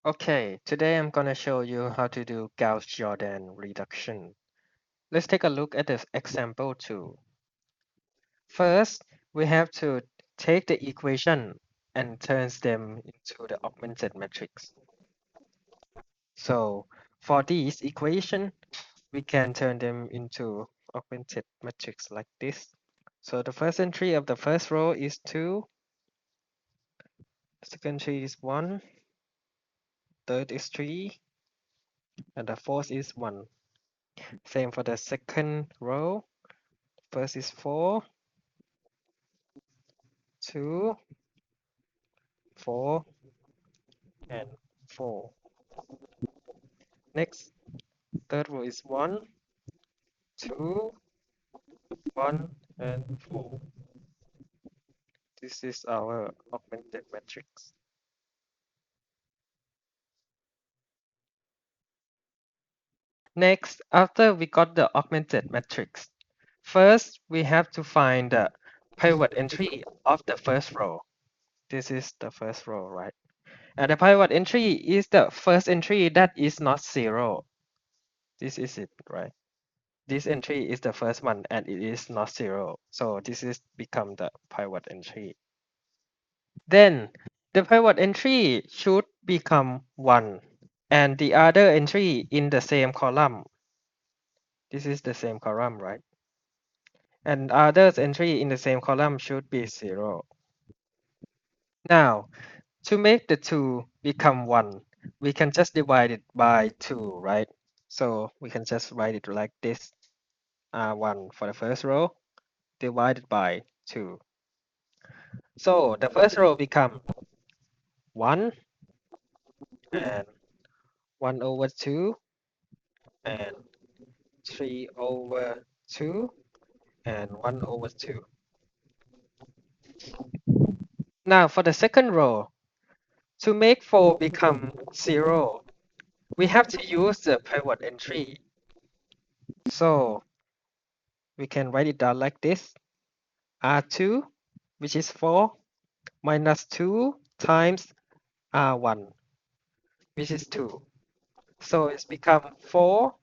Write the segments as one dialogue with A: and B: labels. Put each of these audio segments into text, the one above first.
A: Okay, today I'm gonna show you how to do Gauss-Jordan reduction. Let's take a look at this example 2. First, we have to take the equation and turn them into the augmented matrix. So for these equation, we can turn them into augmented matrix like this. So the first entry of the first row is 2, second entry is 1, third is 3, and the fourth is 1. Same for the second row. First is 4, 2, 4, and 4. Next, third row is 1, 2, 1, and 4. This is our augmented matrix. Next, after we got the augmented matrix, first we have to find the pivot entry of the first row. This is the first row, right? And the pivot entry is the first entry that is not 0. This is it, right? This entry is the first one and it is not 0. So this is become the pivot entry. Then the pivot entry should become 1 and the other entry in the same column. This is the same column, right? And other entry in the same column should be 0. Now, to make the 2 become 1, we can just divide it by 2, right? So we can just write it like this. 1 for the first row divided by 2. So the first row become 1 and 1 over 2 and 3 over 2 and 1 over 2. Now for the second row, to make 4 become 0, we have to use the pivot entry. So we can write it down like this. R2, which is 4, minus 2 times R1, which is 2. So it's become 4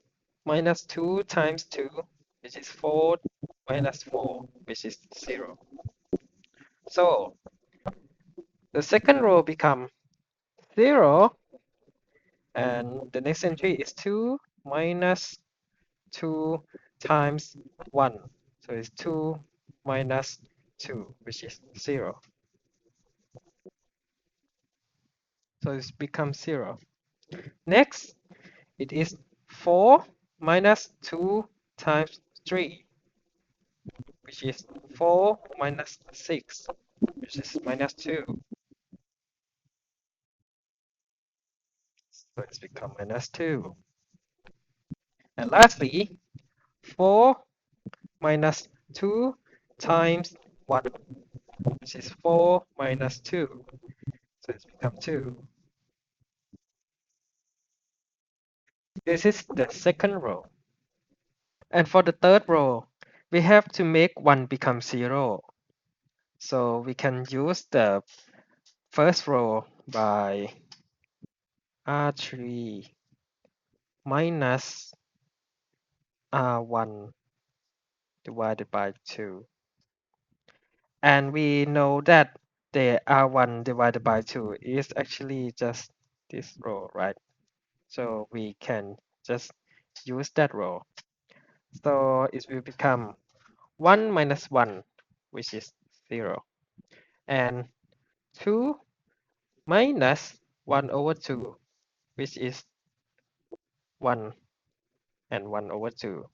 A: minus 2 times 2, which is 4 minus 4, which is 0. So the second row become 0, and the next entry is 2 minus 2 times 1. So it's 2 minus 2, which is 0. So it's become 0. Next, it is 4 minus 2 times 3, which is 4 minus 6, which is minus 2. So it's become minus 2. And lastly, 4 minus 2 times 1, which is 4 minus 2. So it's become 2. This is the second row. And for the third row, we have to make 1 become 0. So we can use the first row by R3 minus R1 divided by 2. And we know that the R1 divided by 2 is actually just this row, right? So we can just use that row. So it will become 1 minus 1, which is 0. And 2 minus 1 over 2, which is 1 and 1 over 2,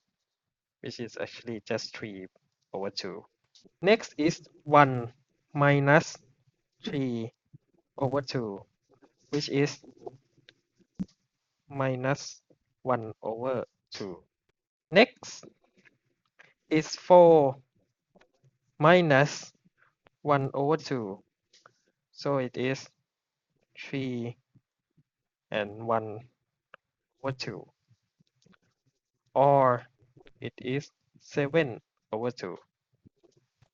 A: which is actually just 3 over 2. Next is 1 minus 3 over 2, which is minus 1 over 2. Next is 4 minus 1 over 2. So it is 3 and 1 over 2. Or it is 7 over 2.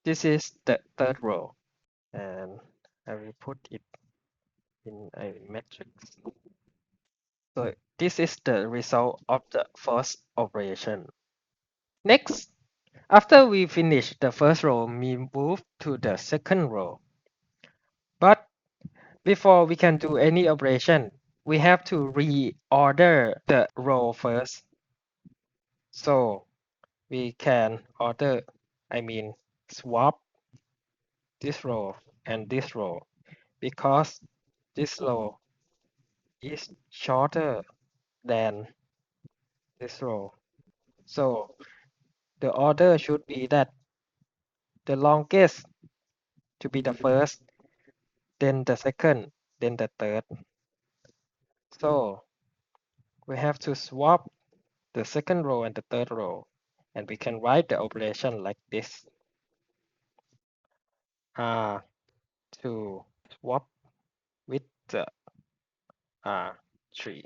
A: This is the third row. And I will put it in a matrix. This is the result of the first operation. Next, after we finish the first row, we move to the second row. But before we can do any operation, we have to reorder the row first. So we can swap this row and this row because this row is shorter than this row. So the order should be that the longest to be the first, then the second, then the third. So we have to swap the second row and the third row, and we can write the operation like this. To swap with the R3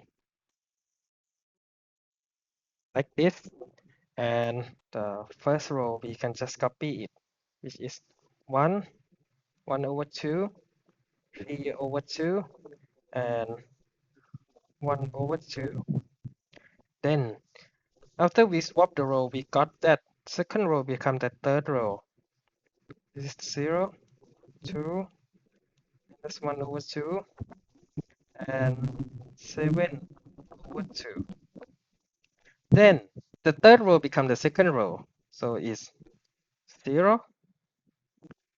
A: like this, and the first row we can just copy it, which is 1 over 2, 3 over 2, and 1 over 2. Then after we swap the row, we got that second row become the third row. This is 0, 2, that's 1 over 2, and 7 over 2. Then the third row become the second row. So it's 0,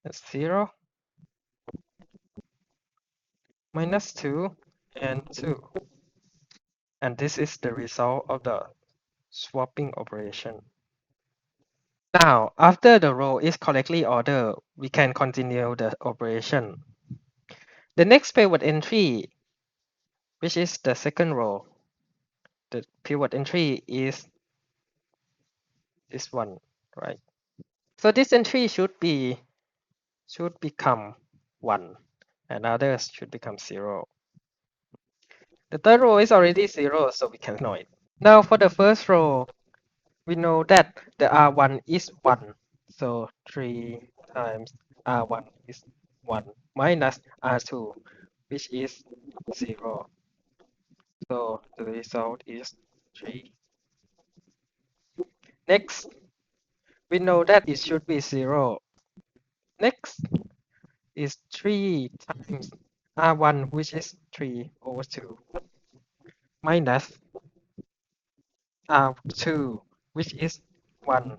A: that's 0, minus 2, and 2. And this is the result of the swapping operation. Now, after the row is correctly ordered, we can continue the operation. The next pivot entry, which is the second row, the pivot entry is this one, right? So this entry should become 1, and others should become 0. The third row is already 0, so we can ignore it. Now for the first row, we know that the R1 is 1. So 3 times R1 is 1 minus R2, which is 0. So the result is 3. Next, we know that it should be 0. Next is 3 times R1, which is 3 over 2, minus R2, which is 1,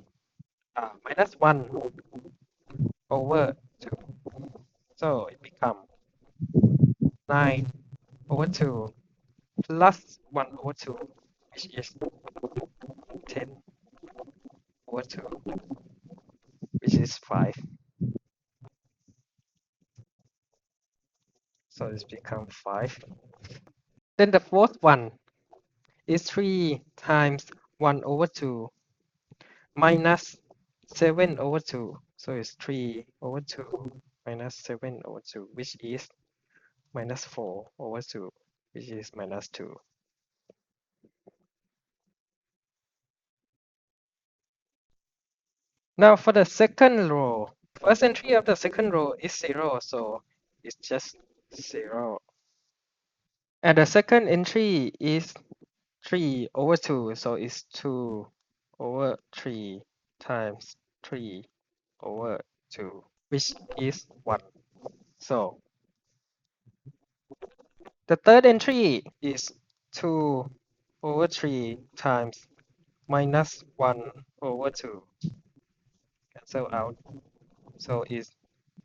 A: minus 1 over 2. So it becomes 9 over 2 plus 1 over 2, which is 10 over 2, which is 5. So it's become 5. Then the fourth one is 3 times 1 over 2 minus 7 over 2. So it's 3 over 2 minus 7 over 2, which is minus 4 over 2, which is minus 2. Now for the second row, first entry of the second row is 0, so it's just 0. And the second entry is 3 over 2, so it's 2 over 3 times 3 over 2, which is 1. So the third entry is 2 over 3 times minus 1 over 2. Cancel out. So it's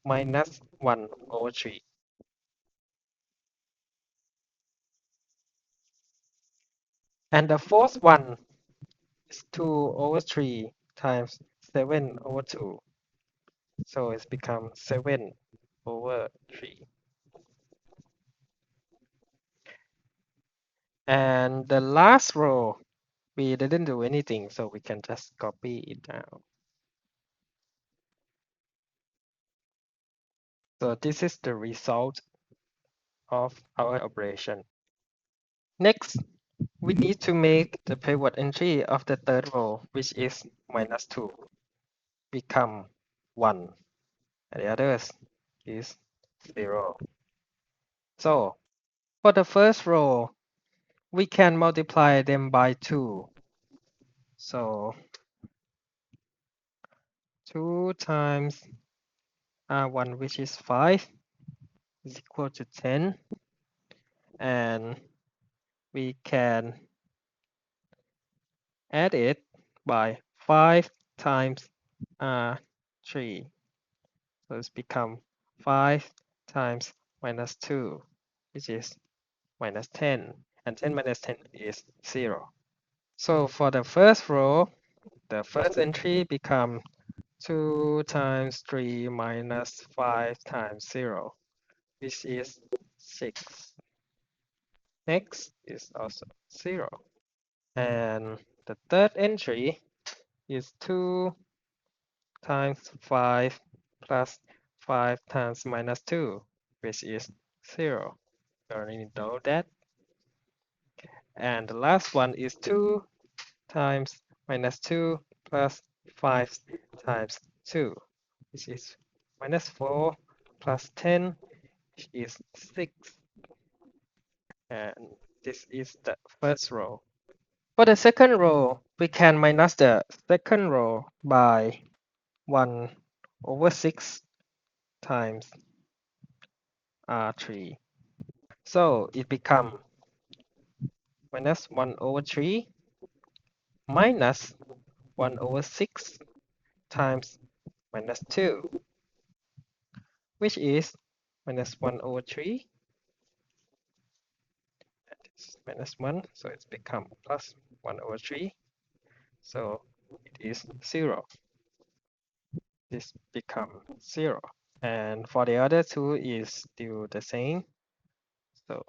A: minus 1 over 3. And the fourth one is 2 over 3 times 7 over 2. So it's become 7 over 3. And the last row, we didn't do anything, so we can just copy it down. So this is the result of our operation. Next, we need to make the pivot entry of the third row, which is minus 2, become 1, and the others is 0. So for the first row, we can multiply them by 2. So 2 times R1, which is 5, is equal to 10. And we can add it by 5 times R3. So it's become 5 times minus 2, which is minus 10. And 10 minus 10 is 0. So for the first row, the first entry becomes 2 times 3 minus 5 times 0, which is 6. Next is also 0. And the third entry is 2 times 5 plus 5 times minus 2, which is 0. You already know that. And the last one is 2 times minus 2 plus 5 times 2, which is minus 4 plus 10, which is 6. And this is the first row. For the second row, we can minus the second row by 1 over 6 times R3. So it becomes minus 1 over 3 minus 1 over 6 times minus 2, which is minus 1 over 3. That is minus 1, so it's become plus 1 over 3. So it is 0. This becomes 0. And for the other two is still the same. So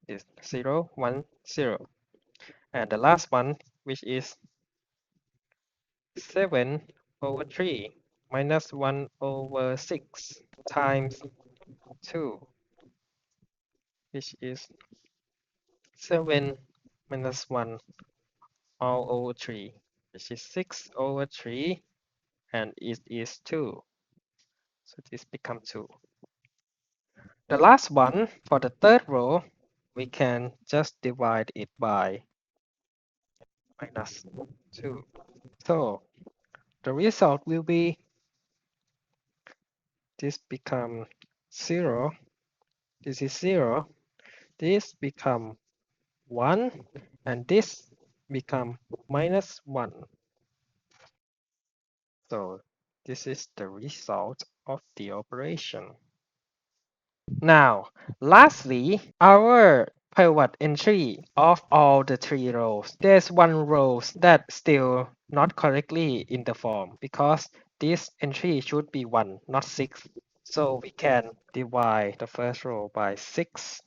A: it's 0, 1, 0. And the last one, which is 7 over 3 minus 1 over 6 times 2, which is 7 minus 1 all over 3, which is 6 over 3, and it is 2. So this becomes 2. The last one, for the third row, we can just divide it by minus 2. So the result will be this become 0, this is 0, this become 1, and this become minus 1. So this is the result of the operation. Now, lastly, our pivot entry of all the 3 rows. There's one row that still not correctly in the form because this entry should be 1, not 6. So we can divide the first row by 6.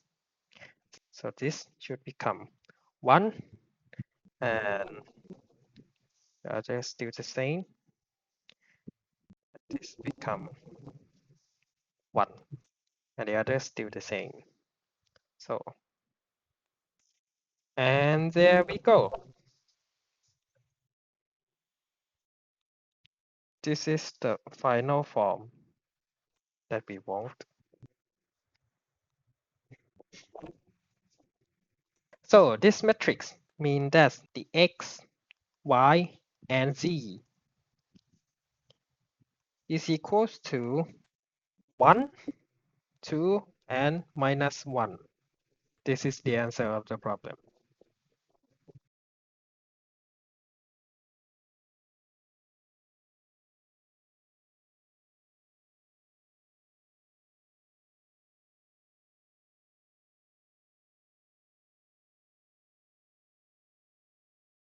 A: So this should become 1, and the other is still the same. This become 1, and the other is still the same. So, and there we go. This is the final form that we want. So this matrix means that the x, y, and z is equals to 1, 2, and minus 1. This is the answer of the problem.